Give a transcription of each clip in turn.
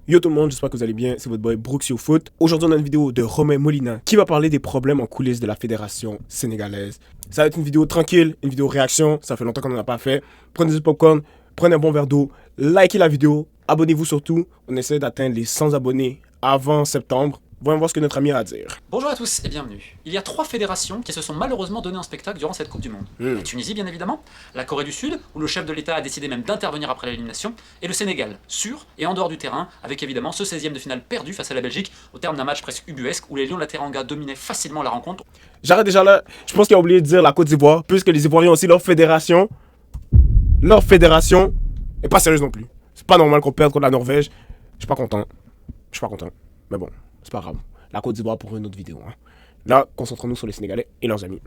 Yo tout le monde, j'espère que vous allez bien, c'est votre boy Brooksio Foot. Aujourd'hui on a une vidéo de Romain Molina qui va parler des problèmes en coulisses de la fédération sénégalaise. Ça va être une vidéo tranquille, une vidéo réaction, ça fait longtemps qu'on n'en a pas fait. Prenez du popcorn, prenez un bon verre d'eau, likez la vidéo, abonnez-vous surtout. On essaie d'atteindre les 100 abonnés avant septembre. Voyons voir ce que notre ami a à dire. Bonjour à tous et bienvenue. Il y a 3 fédérations qui se sont malheureusement données en spectacle durant cette Coupe du Monde. La Tunisie bien évidemment, la Corée du Sud, où le chef de l'État a décidé même d'intervenir après l'élimination, et le Sénégal, sûr et en dehors du terrain, avec évidemment ce 16e de finale perdu face à la Belgique, au terme d'un match presque ubuesque où les Lions de la Teranga dominaient facilement la rencontre. J'arrête déjà là, je pense qu'il a oublié de dire la Côte d'Ivoire, puisque les Ivoiriens ont aussi leur fédération. Leur fédération est pas sérieuse non plus. C'est pas normal qu'on perde contre la Norvège. Je suis pas content. Mais bon, c'est pas grave. La Côte d'Ivoire pour une autre vidéo. Là, concentrons-nous sur les Sénégalais et leurs amis.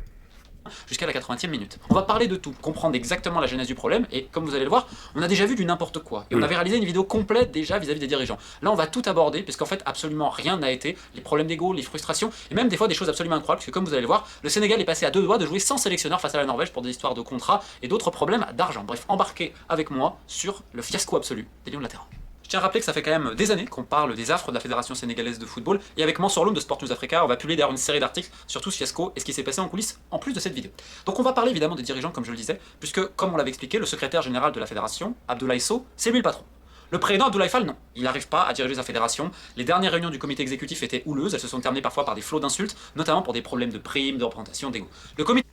Jusqu'à la 80e minute. On va parler de tout, comprendre exactement la genèse du problème, et comme vous allez le voir, on a déjà vu du n'importe quoi. Et on avait réalisé une vidéo complète déjà vis-à-vis des dirigeants. Là, on va tout aborder, puisqu'en fait, absolument rien n'a été. Les problèmes d'ego, les frustrations, et même des fois des choses absolument incroyables, parce que comme vous allez le voir, le Sénégal est passé à 2 doigts de jouer sans sélectionneur face à la Norvège pour des histoires de contrats et d'autres problèmes d'argent. Bref, embarquez avec moi sur le fiasco absolu des Lions de la Teranga. Je tiens à rappeler que ça fait quand même des années qu'on parle des affres de la Fédération sénégalaise de football, et avec Mansour Loum de Sport News Africa, on va publier d'ailleurs une série d'articles sur tout ce fiasco et ce qui s'est passé en coulisses en plus de cette vidéo. Donc on va parler évidemment des dirigeants comme je le disais, puisque comme on l'avait expliqué, le secrétaire général de la Fédération, Abdoulaye Sow, c'est lui le patron. Le président Abdoulaye Fall, non. Il n'arrive pas à diriger sa fédération. Les dernières réunions du comité exécutif étaient houleuses, elles se sont terminées parfois par des flots d'insultes, notamment pour des problèmes de primes, de représentation, d'ego. Le comité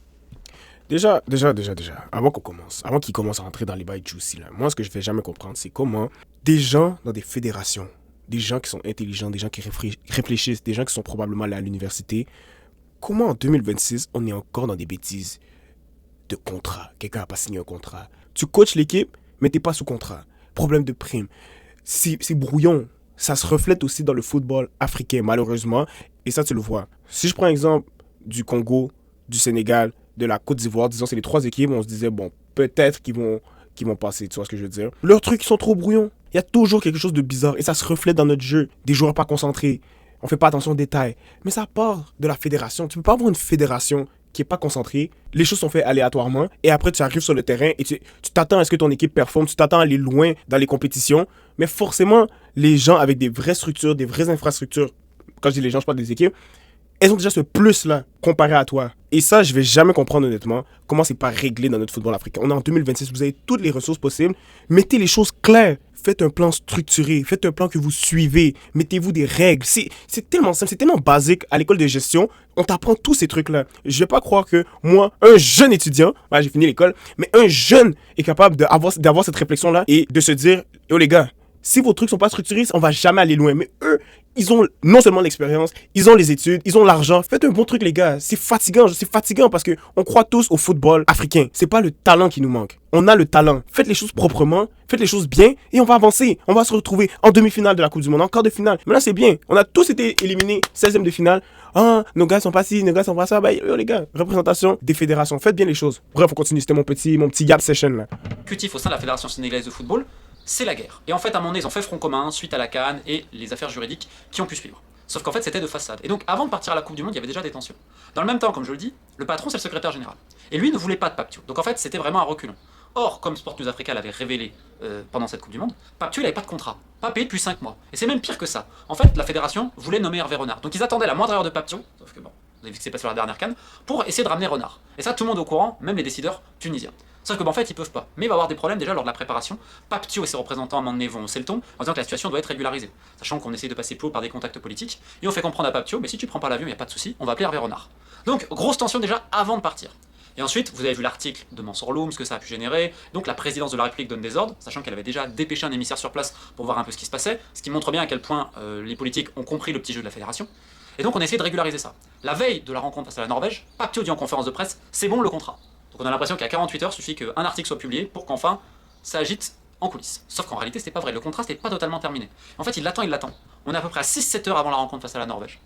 Déjà, avant qu'on commence, avant qu'ils commencent à rentrer dans les bails juicy, là, moi, ce que je vais jamais comprendre, c'est comment des gens dans des fédérations, des gens qui sont intelligents, des gens qui réfléchissent, des gens qui sont probablement allés à l'université, comment en 2026, on est encore dans des bêtises de contrat. Quelqu'un n'a pas signé un contrat. Tu coaches l'équipe, mais t'es pas sous contrat. Problème de prime. C'est brouillon. Ça se reflète aussi dans le football africain, malheureusement. Et ça, tu le vois. Si je prends l'exemple du Congo, du Sénégal, de la Côte d'Ivoire, disons, c'est les 3 équipes, on se disait, bon, peut-être qu'ils vont passer, tu vois ce que je veux dire. Leurs trucs, ils sont trop brouillons. Il y a toujours quelque chose de bizarre et ça se reflète dans notre jeu. Des joueurs pas concentrés, on fait pas attention aux détails. Mais ça part de la fédération. Tu peux pas avoir une fédération qui est pas concentrée. Les choses sont faites aléatoirement et après tu arrives sur le terrain et tu t'attends à ce que ton équipe performe, tu t'attends à aller loin dans les compétitions. Mais forcément, les gens avec des vraies structures, des vraies infrastructures, quand je dis les gens, je parle des équipes, elles ont déjà ce plus-là comparé à toi. Et ça, je vais jamais comprendre honnêtement comment c'est pas réglé dans notre football africain. On est en 2026, vous avez toutes les ressources possibles. Mettez les choses claires. Faites un plan structuré. Faites un plan que vous suivez. Mettez-vous des règles. C'est tellement simple, c'est tellement basique. À l'école de gestion, on t'apprend tous ces trucs-là. Je vais pas croire que moi, un jeune étudiant, j'ai fini l'école, mais un jeune est capable d'avoir cette réflexion-là et de se dire, yo les gars, si vos trucs sont pas structurés, on va jamais aller loin. Mais eux, ils ont non seulement l'expérience, ils ont les études, ils ont l'argent. Faites un bon truc, les gars. C'est fatigant parce que on croit tous au football africain. C'est pas le talent qui nous manque. On a le talent. Faites les choses proprement, faites les choses bien et on va avancer. On va se retrouver en demi-finale de la Coupe du Monde, en quart de finale. Mais là, c'est bien. On a tous été éliminés, 16e de finale. Ah, nos gars sont pas ci, nos gars sont pas ça. Yo, les gars, représentation des fédérations. Faites bien les choses. Bref, on continue. C'était mon petit gap session là. exécutif au sein de la Fédération sénégalaise de football, c'est la guerre. Et en fait, à un moment donné, ils ont fait front commun suite à la CAN et les affaires juridiques qui ont pu suivre. Sauf qu'en fait, c'était de façade. Et donc, avant de partir à la Coupe du Monde, il y avait déjà des tensions. Dans le même temps, comme je le dis, le patron, c'est le secrétaire général. Et lui ne voulait pas de Pape Thiaw. Donc en fait, c'était vraiment un reculon. Or, comme Sport News Africa l'avait révélé pendant cette Coupe du Monde, Pape Thiaw, il n'avait pas de contrat. Pas payé depuis 5 mois. Et c'est même pire que ça. En fait, la fédération voulait nommer Hervé Renard. Donc ils attendaient la moindre erreur de Pape Thiaw, sauf que bon, vous avez vu ce qui s'est passé sur la dernière CAN, pour essayer de ramener Renard. Et ça, tout le monde est au courant, même les décideurs tunisiens. Sauf que en fait, ils peuvent pas. Mais il va y avoir des problèmes déjà lors de la préparation. Pape Thiaw et ses représentants à un moment donné vont hausser le ton en disant que la situation doit être régularisée. Sachant qu'on essaie de passer plus haut par des contacts politiques. Et on fait comprendre à Pape Thiaw, mais si tu prends pas l'avion, il n'y a pas de souci, on va appeler Hervé Renard. Donc, grosse tension déjà avant de partir. Et ensuite, vous avez vu l'article de Mansour Loum, ce que ça a pu générer. Donc la présidence de la République donne des ordres, sachant qu'elle avait déjà dépêché un émissaire sur place pour voir un peu ce qui se passait, ce qui montre bien à quel point les politiques ont compris le petit jeu de la fédération. Et donc on a essayé de régulariser ça. La veille de la rencontre face à la Norvège, Pape Thiaw dit en conférence de presse, c'est bon le contrat. Donc on a l'impression qu'à 48 heures, suffit qu'un article soit publié pour qu'enfin ça agite en coulisses. Sauf qu'en réalité, c'était pas vrai, le contrat c'était pas totalement terminé. En fait, il l'attend. On est à peu près à 6-7 heures avant la rencontre face à la Norvège.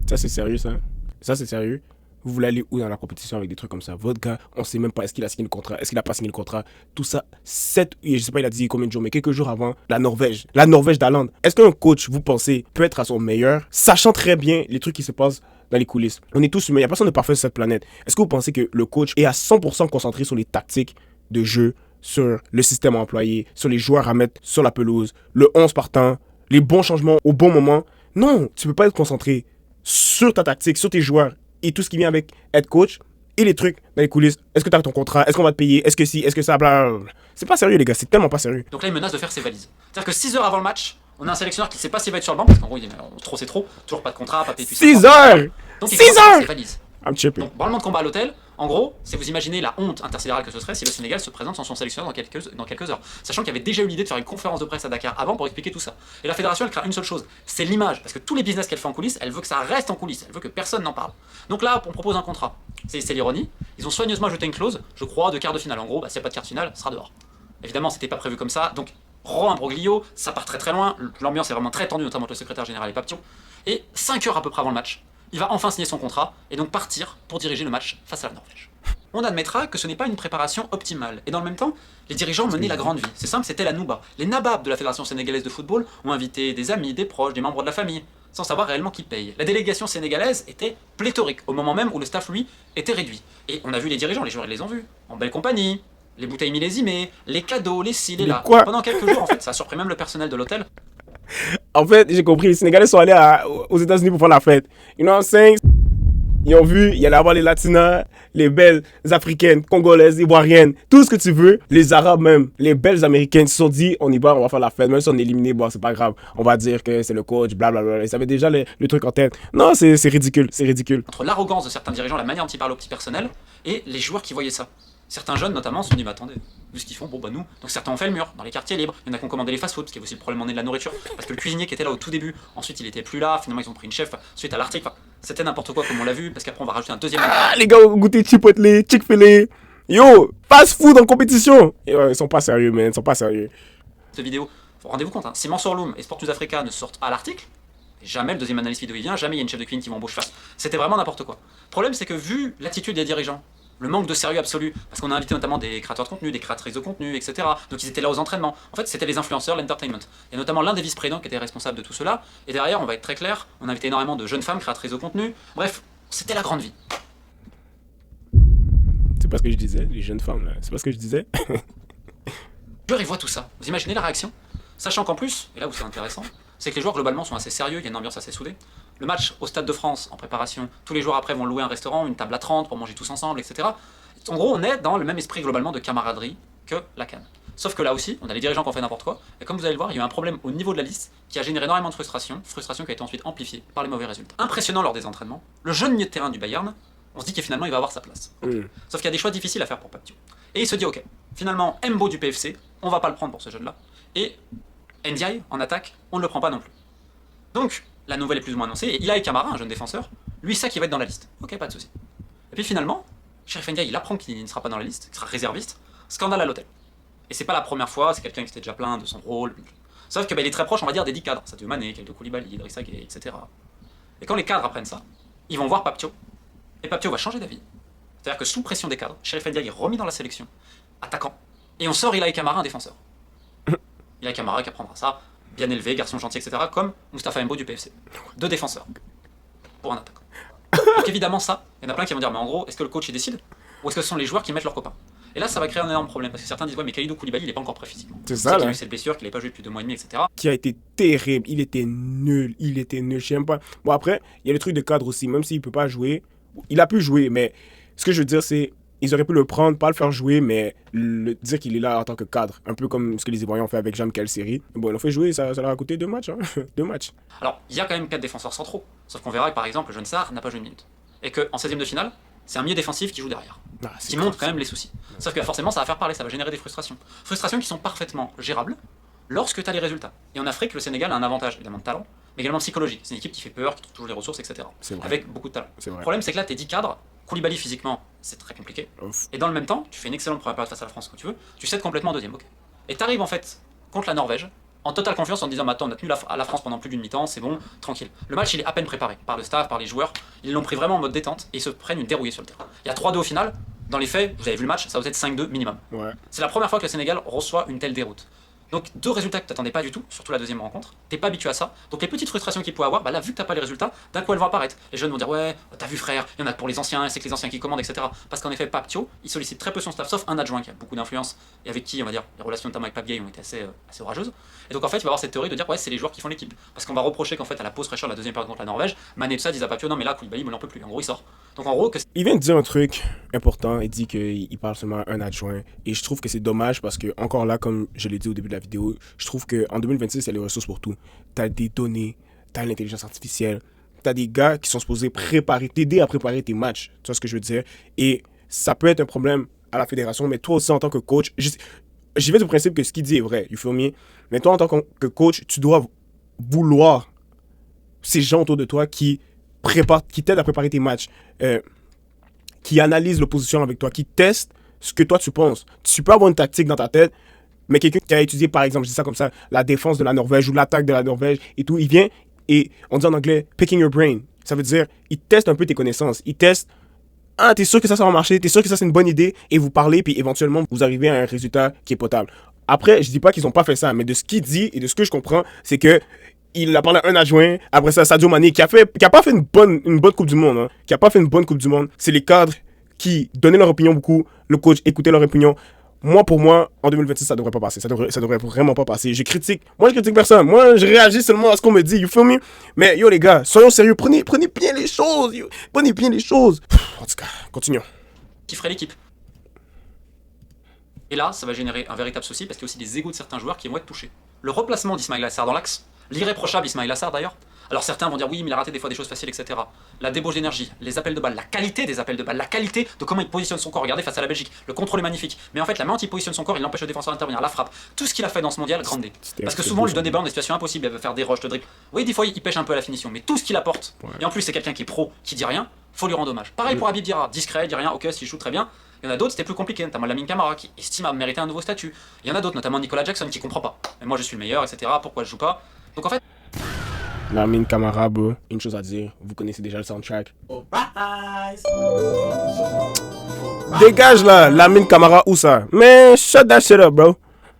Ça, c'est sérieux, ça. Ça, c'est sérieux. Vous voulez aller où dans la compétition avec des trucs comme ça? Votre gars, on sait même pas est-ce qu'il a signé le contrat, est-ce qu'il a pas signé le contrat. Tout ça, je sais pas, il a dit combien de jours, mais quelques jours avant la Norvège d'Haaland. Est-ce qu'un coach, vous pensez, peut être à son meilleur, sachant très bien les trucs qui se passent dans les coulisses? On est tous humains, il n'y a personne de parfait sur cette planète. Est-ce que vous pensez que le coach est à 100% concentré sur les tactiques de jeu, sur le système employé, sur les joueurs à mettre sur la pelouse, le 11 partant, les bons changements au bon moment. Non, tu peux pas être concentré sur ta tactique, sur tes joueurs et tout ce qui vient avec être coach et les trucs dans les coulisses. Est-ce que tu as ton contrat? Est-ce qu'on va te payer? Est-ce que si? Est-ce que ça? Blablabla. C'est pas sérieux, les gars. C'est tellement pas sérieux. Donc là, il menace de faire ses valises. C'est-à-dire que 6 heures avant le match, on a un sélectionneur qui sait pas s'il va être sur le banc, parce qu'en gros, il dit trop c'est trop, toujours pas de contrat, pas payé depuis 6 heures! Donc il 6 commence à faire heures! ses valises. I'm chipping. Donc, branlement de combat à l'hôtel, en gros, c'est vous imaginez la honte intersidérale que ce serait si le Sénégal se présente sans son sélectionneur dans quelques heures. Sachant qu'il y avait déjà eu l'idée de faire une conférence de presse à Dakar avant pour expliquer tout ça. Et la fédération, elle craint une seule chose, c'est l'image. Parce que tous les business qu'elle fait en coulisses, elle veut que ça reste en coulisses, elle veut que personne n'en parle. Donc là, on propose un contrat. C'est l'ironie. Ils ont soigneusement ajouté une clause, je crois, de quart de finale. En gros, s'il n'y a pas de quart de finale, ce sera dehors. Évidemment, c'était pas prévu comme ça, donc imbroglio, ça part très très loin, l'ambiance est vraiment très tendue, notamment entre le secrétaire général et Papillon. Et 5 heures à peu près avant le match, il va enfin signer son contrat et donc partir pour diriger le match face à la Norvège. On admettra que ce n'est pas une préparation optimale, et dans le même temps, les dirigeants menaient la grande vie. C'est simple, c'était la Nouba. Les nababs de la Fédération sénégalaise de football ont invité des amis, des proches, des membres de la famille, sans savoir réellement qui paye. La délégation sénégalaise était pléthorique, au moment même où le staff, lui, était réduit. Et on a vu les dirigeants, les joueurs, ils les ont vus, en belle compagnie, les bouteilles millésimées, les cadeaux, les ci, les là. Pendant quelques jours, en fait, ça a surpris même le personnel de l'hôtel. En fait, j'ai compris, les Sénégalais sont allés aux États-Unis pour faire la fête. You know what I'm saying? Ils ont vu, il y allait avoir les Latinas, les belles Africaines, Congolaises, Ivoiriennes, tout ce que tu veux. Les Arabes même, les belles Américaines se sont dit, on y va, on va faire la fête. Même si on est éliminé, bon, c'est pas grave. On va dire que c'est le coach, blablabla. Ils avaient déjà le truc en tête. Non, c'est ridicule, c'est ridicule. Entre l'arrogance de certains dirigeants, la manière dont ils parlent au petit personnel, et les joueurs qui voyaient ça. Certains jeunes notamment se sont dit, mais attendez, vu ce qu'ils font, bon bah nous. Donc certains ont fait le mur, dans les quartiers libres, il y en a qui ont commandé les fast-food, parce qu'il y avait aussi le problème en est de la nourriture, parce que le cuisinier qui était là au tout début, ensuite il était plus là, finalement ils ont pris une chef, suite à l'article, c'était n'importe quoi comme on l'a vu, parce qu'après on va rajouter un deuxième... Ah, les gars ont goûté Chipotle, Chick-fil-A, yo, fast-food en compétition. Ils sont pas sérieux, man, ils sont pas sérieux. Cette vidéo, rendez-vous compte, hein, si Mansour Loum et Sport News Africa ne sortent à l'article, jamais le deuxième analyste vidéo il vient, jamais il y a une chef de cuisine qui va embaucher. C'était vraiment n'importe quoi. Le problème c'est que vu l'attitude des dirigeants, le manque de sérieux absolu, parce qu'on a invité notamment des créateurs de contenu, des créatrices de contenu, etc. Donc ils étaient là aux entraînements. En fait, c'était les influenceurs, l'entertainment. Il y a notamment l'un des vice-présidents qui était responsable de tout cela. Et derrière, on va être très clair, on a invité énormément de jeunes femmes créatrices de contenu. Bref, c'était la grande vie. C'est pas ce que je disais, les jeunes femmes là. C'est pas ce que je disais. Les joueurs, ils voient tout ça. Vous imaginez la réaction? Sachant qu'en plus, et là où c'est intéressant, c'est que les joueurs globalement sont assez sérieux, il y a une ambiance assez soudée. Le match au Stade de France, en préparation, tous les jours après vont louer un restaurant, une table à 30 pour manger tous ensemble, etc. En gros, on est dans le même esprit globalement de camaraderie que la CAN. Sauf que là aussi, on a les dirigeants qui ont fait n'importe quoi, et comme vous allez le voir, il y a eu un problème au niveau de la liste qui a généré énormément de frustration qui a été ensuite amplifiée par les mauvais résultats. Impressionnant lors des entraînements, le jeune milieu de terrain du Bayern, on se dit que finalement il va avoir sa place. Okay. Sauf qu'il y a des choix difficiles à faire pour Papio. Et il se dit, ok, finalement, Mbo du PFC, on va pas le prendre pour ce jeune-là, et Ndiaye, en attaque, on ne le prend pas non plus. Donc, la nouvelle est plus ou moins annoncée, et Ilaï Camara, un jeune défenseur, lui sait qu'il va être dans la liste. Ok, pas de souci. Et puis finalement, Chérif Ndiaye, il apprend qu'il ne sera pas dans la liste, qu'il sera réserviste, scandale à l'hôtel. Et c'est pas la première fois, c'est quelqu'un qui s'était déjà plaint de son rôle. Sauf que il est très proche, on va dire, des 10 cadres, Sadio Mané, Kalidou Koulibaly, Idrissa Gueye, etc. Et quand les cadres apprennent ça, ils vont voir Papio, et Papio va changer d'avis. C'est-à-dire que sous pression des cadres, Chérif Ndiaye est remis dans la sélection, attaquant, et on sort Ilaï Camara, un défenseur. Ilaï Camara qui apprendra ça, bien élevé, garçon gentil, etc., comme Moustapha Mbo du PFC. 2 défenseurs pour un attaquant. Donc évidemment ça, il y en a plein qui vont dire, mais en gros, est-ce que le coach il décide, ou est-ce que ce sont les joueurs qui mettent leurs copains? Et là ça va créer un énorme problème, parce que certains disent, ouais mais Kalidou Koulibaly il est pas encore prêt physiquement. C'est ça, là. Il a eu cette blessure, qu'il n'avait pas joué depuis 2 mois et demi, etc. Qui a été terrible, il était nul, je sais même pas. Bon après, il y a le truc de cadre aussi, même s'il peut pas jouer, il a pu jouer, mais ce que je veux dire c'est, ils auraient pu le prendre, pas le faire jouer, mais dire qu'il est là en tant que cadre. Un peu comme ce que les Ivoiriens ont fait avec Jean-Michel Seri. Bon, ils l'ont fait jouer, ça leur a coûté 2 matchs. Hein. 2 matchs. Alors, il y a quand même 4 défenseurs centraux. Sauf qu'on verra que par exemple, le jeune Sarr n'a pas joué une minute. Et qu'en 16e de finale, c'est un milieu défensif qui joue derrière. Qui montre quand même les soucis. Sauf que forcément, ça va faire parler, ça va générer des frustrations. Frustrations qui sont parfaitement gérables lorsque tu as les résultats. Et en Afrique, le Sénégal a un avantage évidemment de talent, mais également psychologique. C'est une équipe qui fait peur, qui trouve toujours les ressources, etc. Avec beaucoup de talent. Le problème, c'est que là, t'es 10 cadres. Koulibaly physiquement, c'est très compliqué. Ouf. Et dans le même temps, tu fais une excellente première période face à la France quand tu veux, tu cèdes complètement en deuxième, ok. Et t'arrives en fait contre la Norvège, en totale confiance en te disant, attends, on a tenu à la France pendant plus d'une mi-temps, c'est bon, tranquille. Le match il est à peine préparé par le staff, par les joueurs, ils l'ont pris vraiment en mode détente et ils se prennent une dérouillée sur le terrain. Il y a 3-2 au final, dans les faits, vous avez vu le match, ça va être 5-2 minimum. Ouais. C'est la première fois que le Sénégal reçoit une telle déroute. Donc deux résultats que tu n'attendais pas du tout, surtout la deuxième rencontre, t'es pas habitué à ça. Donc les petites frustrations qu'il pouvait avoir, bah là vu que t'as pas les résultats, d'un coup elles vont apparaître. Les jeunes vont dire ouais, t'as vu frère, il y en a pour les anciens, c'est que les anciens qui commandent, etc. Parce qu'en effet, Papio, il sollicite très peu son staff, sauf un adjoint qui a beaucoup d'influence et avec qui, on va dire, les relations notamment avec Pape Gay ont été assez orageuses. Et donc en fait, il va avoir cette théorie de dire ouais, c'est les joueurs qui font l'équipe. Parce qu'on va reprocher qu'en fait, à la pause fraîcheur de la deuxième période contre la Norvège, Mané de ça disent à Papio non mais là, Koulibaly, il n'en peut plus. En gros, il sort. Donc en gros, que Il vient de dire un truc important. Il dit qu'il parle seulement à un adjoint. Et je trouve que c'est dommage parce que, encore là, comme je l'ai dit au début de la vidéo, je trouve qu'en 2026, il y a les ressources pour tout. Tu as des données, tu as l'intelligence artificielle, tu as des gars qui sont supposés t'aider à préparer tes matchs. Tu vois ce que je veux dire? Et ça peut être un problème à la fédération, mais toi aussi, en tant que coach, j'y vais du principe que ce qu'il dit est vrai, you feel me? Mais toi, en tant que coach, tu dois vouloir ces gens autour de toi qui t'aident à préparer tes matchs, qui analysent l'opposition avec toi, qui testent ce que toi tu penses. Tu peux avoir une tactique dans ta tête, mais quelqu'un qui a étudié, par exemple, je dis ça comme ça, la défense de la Norvège ou l'attaque de la Norvège et tout, il vient et on dit en anglais picking your brain. Ça veut dire, il teste un peu tes connaissances. Il teste, ah, t'es sûr que ça va marcher, t'es sûr que ça c'est une bonne idée, et vous parlez, puis éventuellement vous arrivez à un résultat qui est potable. Après, je dis pas qu'ils n'ont pas fait ça, mais de ce qu'il dit et de ce que je comprends, c'est que il a parlé à un adjoint, après ça, Sadio Mané, qui a pas fait une bonne Coupe du Monde, hein, qui a pas fait une bonne Coupe du Monde. C'est les cadres qui donnaient leur opinion beaucoup, le coach écoutait leur opinion. Pour moi, en 2026, ça devrait pas passer. Ça devrait vraiment pas passer. Je critique personne. Moi, je réagis seulement à ce qu'on me dit. You feel me? Mais yo, les gars, soyons sérieux. Prenez bien les choses. Yo. Prenez bien les choses. En tout cas, continuons. qui ferait l'équipe. Et là, ça va générer un véritable souci parce qu'il y a aussi des égos de certains joueurs qui vont être touchés. Le replacement d'Ismail Assar dans l'axe, l'irréprochable Ismail Assar d'ailleurs. Alors certains vont dire oui, mais il a raté des fois des choses faciles, etc. La débauche d'énergie, les appels de balle, la qualité des appels de balle, la qualité de comment il positionne son corps. Regardez face à la Belgique, le contrôle est magnifique. Mais en fait, la main il positionne son corps, il empêche le défenseur d'intervenir. La frappe, tout ce qu'il a fait dans ce mondial, grande. Parce que souvent, on lui donne des ballons dans des situations impossibles, il veut faire des rushs, de dribble. Oui, des fois, il pêche un peu à la finition, mais tout ce qu'il apporte. Ouais. Et en plus, c'est quelqu'un qui est pro, qui dit rien, faut lui rendre hommage. Pareil pour Habib Diarra, discret, dit rien, ok, s'il joue très bien. Il y en a d'autres, c'était plus compliqué, notamment Lamine Camara, qui estime mériter un nouveau statut. Il y en a d'autres, notamment Nicolas Jackson, qui comprend pas. Mais moi, je suis le meilleur, etc. Pourquoi je joue pas? Donc en fait. Lamine Camara, bro, une chose à dire, vous connaissez déjà le soundtrack. Dégage là, Lamine Camara, où ça? Man, shut that shit up, bro.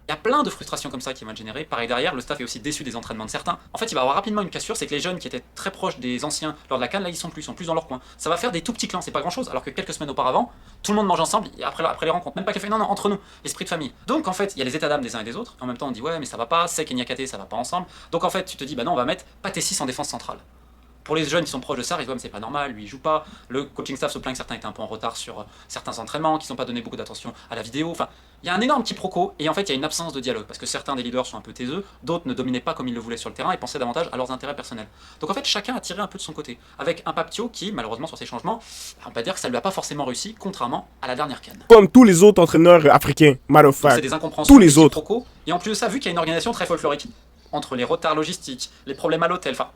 Il y a plein de frustrations comme ça qui vont être générées. Pareil derrière, le staff est aussi déçu des entraînements de certains. En fait, il va avoir rapidement une cassure, c'est que les jeunes qui étaient très proches des anciens lors de la CAN, là ils sont plus dans leur coin. Ça va faire des tout petits clans, c'est pas grand chose, alors que quelques semaines auparavant, tout le monde mange ensemble, et après les rencontres, même pas café, non, entre nous, l'esprit de famille. Donc en fait, il y a les états d'âme des uns et des autres, et en même temps on dit ouais mais ça va pas, Sek et Niakate ça va pas ensemble. Donc en fait, tu te dis bah non, on va mettre Pathé 6 en défense centrale. Pour les jeunes qui sont proches de ça, ils disent ouais, mais c'est pas normal, lui il joue pas. Le coaching staff se plaint que certains étaient un peu en retard sur certains entraînements, qu'ils n'ont pas donné beaucoup d'attention à la vidéo. Enfin, il y a un énorme quiproquo et en fait il y a une absence de dialogue parce que certains des leaders sont un peu taiseux, d'autres ne dominaient pas comme ils le voulaient sur le terrain et pensaient davantage à leurs intérêts personnels. Donc en fait chacun a tiré un peu de son côté. Avec un Papio qui, malheureusement sur ces changements, on peut dire que ça lui a pas forcément réussi, contrairement à la dernière CAN. Comme tous les autres entraîneurs africains, matter of fact. C'est des incompréhensions, tous les autres. Et en plus de ça, vu qu'il y a une organisation très folklorique, entre les retards logistiques, les problèmes à l'hôtel, enfin.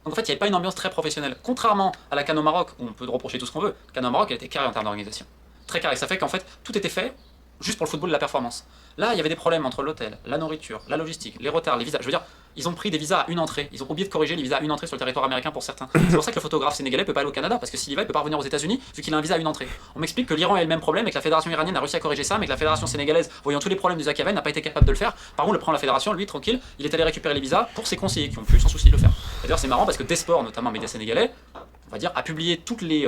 Donc en fait, il n'y avait pas une ambiance très professionnelle. Contrairement à la CAN au Maroc, où on peut reprocher tout ce qu'on veut, la CAN au Maroc, elle était carrée en termes d'organisation. Très carrée. Ça fait qu'en fait, tout était fait juste pour le football de la performance. Là, il y avait des problèmes entre l'hôtel, la nourriture, la logistique, les retards, les visas. Je veux dire, ils ont pris des visas à une entrée. Ils ont oublié de corriger les visas à une entrée sur le territoire américain pour certains. C'est pour ça que le photographe sénégalais peut pas aller au Canada, parce que s'il y va, il peut pas revenir aux États-Unis vu qu'il a un visa à une entrée. On m'explique que l'Iran a le même problème et que la fédération iranienne a réussi à corriger ça, mais que la fédération sénégalaise, voyant tous les problèmes du Zakaven, n'a pas été capable de le faire. Par contre, le prend la fédération, lui, tranquille, il est allé récupérer les visas pour ses conseillers qui ont pu sans souci le faire. D'ailleurs, c'est marrant parce que Desport, notamment médias sénégalais, on va dire, a publié toutes les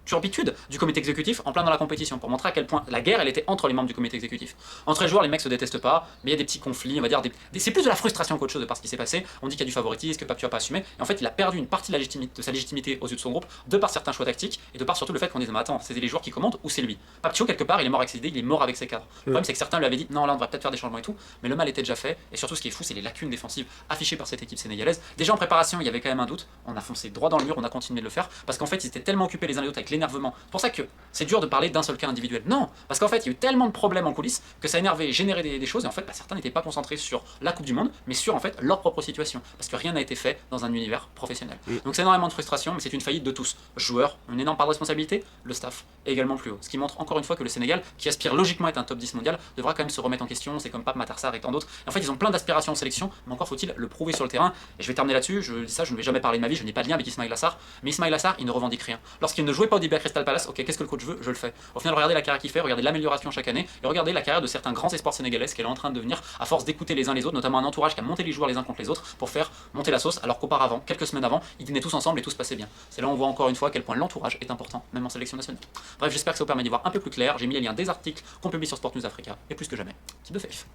turbitude du comité exécutif en plein dans la compétition pour montrer à quel point la guerre elle était entre les membres du comité exécutif. Entre les joueurs, les mecs se détestent pas, mais il y a des petits conflits, on va dire c'est plus de la frustration qu'autre chose de par ce qui s'est passé. On dit qu'il y a du favoritisme, que Papio a pas assumé, et en fait il a perdu une partie de sa légitimité aux yeux de son groupe de par certains choix tactiques et de par surtout le fait qu'on dise mais attends, c'est les joueurs qui commandent ou c'est lui. Papio quelque part il est mort avec ses idées, il est mort avec ses cadres. Le problème c'est que certains lui avaient dit non là on devrait peut-être faire des changements et tout, mais le mal était déjà fait et surtout ce qui est fou c'est les lacunes défensives affichées par cette équipe sénégalaise. Déjà en préparation il y avait quand même un doute, on a foncé droit dans le mur, on a continué de le faire parce qu'en fait ils étaient tellement occupés les uns les autres avec l'énervement. Pour ça que c'est dur de parler d'un seul cas individuel. Non, parce qu'en fait, il y a eu tellement de problèmes en coulisses que ça a énervé et généré des choses, et en fait, certains n'étaient pas concentrés sur la Coupe du Monde, mais sur en fait leur propre situation, parce que rien n'a été fait dans un univers professionnel. Donc c'est énormément de frustration, mais c'est une faillite de tous. Joueurs, une énorme part de responsabilité, le staff également plus haut. Ce qui montre encore une fois que le Sénégal, qui aspire logiquement à être un top 10 mondial, devra quand même se remettre en question. C'est comme Pape Matar Sarr et tant d'autres. Et en fait, ils ont plein d'aspirations en sélection, mais encore faut-il le prouver sur le terrain. Et je vais terminer là-dessus. Je dis ça, je ne vais jamais parler de ma vie, je n'ai pas de lien avec Ismail Assar, mais Ismail Assar, il ne revendique rien. Lorsqu'il ne jouait pas au début à Crystal Palace, ok, qu'est-ce que le coach veut? Je le fais. Au final, regardez la carrière qu'il fait, regardez l'amélioration chaque année, et regardez la carrière de certains grands espoirs sénégalais, ce qu'elle est en train de devenir, à force d'écouter les uns les autres, notamment un entourage qui a monté les joueurs les uns contre les autres pour faire monter la sauce, alors qu'auparavant, quelques semaines avant, ils dînaient tous ensemble et tout se passait bien. C'est là où on voit encore une fois à quel point l'entourage est important, même en sélection nationale. Bref, j'espère que ça vous permet d'y voir un peu plus clair. J'ai mis les liens des articles qu'on publie sur Sport News Africa, et plus que jamais, keep the faith.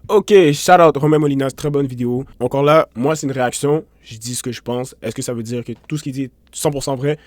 Ok, shout out Romain Molinas, très bonne vidéo. Encore là, moi c'est une réaction, je dis ce que je pense. Est-ce que ça veut dire que tout ce qu'il dit est 100% vrai?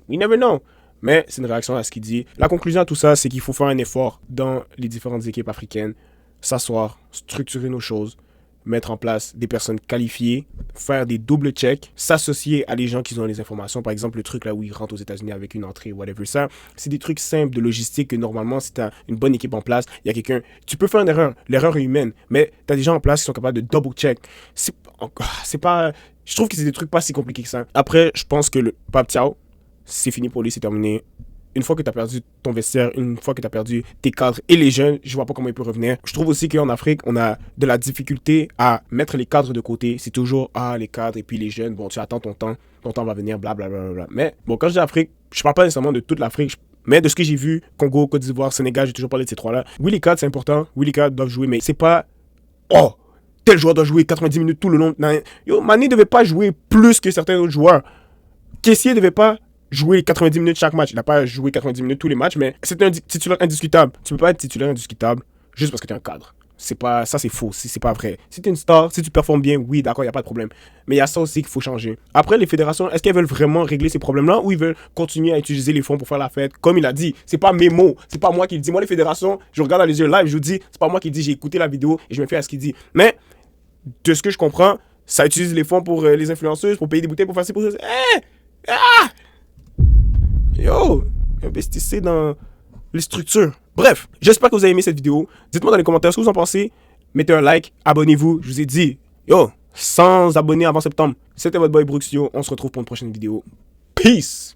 We never know. Mais c'est une réaction à ce qu'il dit. La conclusion à tout ça, c'est qu'il faut faire un effort dans les différentes équipes africaines, s'asseoir, structurer nos choses, mettre en place des personnes qualifiées, faire des double checks, s'associer à des gens qui ont les informations. Par exemple, le truc là où ils rentrent aux États-Unis avec une entrée, whatever ça, c'est des trucs simples de logistique que normalement, si tu as une bonne équipe en place, il y a quelqu'un, tu peux faire une erreur, l'erreur est humaine, mais tu as des gens en place qui sont capables de double check. C'est pas, je trouve que c'est des trucs pas si compliqués que ça. Après, je pense que le Pape Thiaw, c'est fini pour lui, c'est terminé. Une fois que tu as perdu ton vestiaire, une fois que tu as perdu tes cadres et les jeunes, je vois pas comment il peut revenir. Je trouve aussi qu'en Afrique, on a de la difficulté à mettre les cadres de côté. C'est toujours, les cadres et puis les jeunes, bon, tu attends ton temps va venir, blablabla. Mais bon, quand je dis Afrique, je parle pas nécessairement de toute l'Afrique, mais de ce que j'ai vu, Congo, Côte d'Ivoire, Sénégal, j'ai toujours parlé de ces trois-là. Oui, les cadres, c'est important. Oui, les cadres doivent jouer, mais c'est pas, tel joueur doit jouer 90 minutes tout le long. Non, yo, Mané devait pas jouer plus que certains autres joueurs. Kessié devait pas jouer 90 minutes chaque match. Il n'a pas joué 90 minutes tous les matchs, mais c'est un titulaire indiscutable. Tu peux pas être titulaire indiscutable juste parce que tu es un cadre. C'est pas, ça, c'est faux. C'est pas vrai. Si tu es une star, si tu performes bien, oui, d'accord, il n'y a pas de problème. Mais il y a ça aussi qu'il faut changer. Après, les fédérations, est-ce qu'elles veulent vraiment régler ces problèmes-là ou ils veulent continuer à utiliser les fonds pour faire la fête? Comme il a dit, c'est pas mes mots. C'est pas moi qui le dis. Moi, les fédérations, je regarde dans les yeux live, je vous dis, c'est pas moi qui le dis. J'ai écouté la vidéo et je me fie à ce qu'il dit. Mais, de ce que je comprends, ça utilise les fonds pour les influenceuses, pour payer des bouteilles, pour faire ci, pour ça. Yo, investissez dans les structures. Bref, j'espère que vous avez aimé cette vidéo. Dites-moi dans les commentaires ce que vous en pensez. Mettez un like, abonnez-vous. Je vous ai dit, 100 abonnés avant septembre. C'était votre boy Bruxio. On se retrouve pour une prochaine vidéo. Peace!